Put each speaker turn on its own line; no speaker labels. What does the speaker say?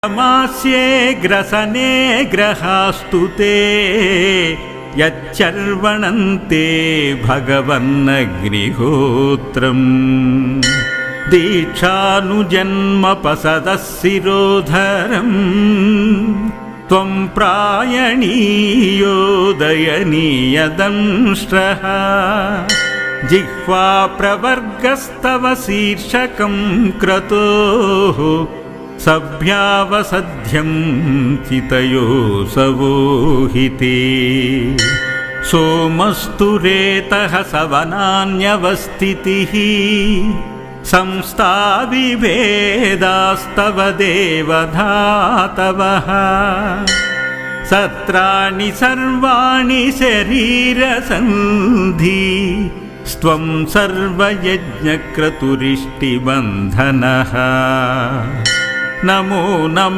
मास्ये ग्रसने ग्रहास्तु ते यच्चर्वणन्ते भगवन्नग्निहोत्रम् दीक्षानुजन्मपसदः शिरोधरम् त्वं प्रायणीयोदयनीयदंष्ट्रः जिह्वा प्रवर्गस्तव शीर्षकं क्रतोः सभ्यावसध्यं चितयोऽसवोहिते सोमस्तु रेतः सवनान्यवस्थितिः संस्थाविभेदास्तव देवधातवः सत्राणि सर्वाणि शरीरसन्धि स्त्वं सर्वयज्ञक्रतुरिष्टिबन्धनः नमो नमः।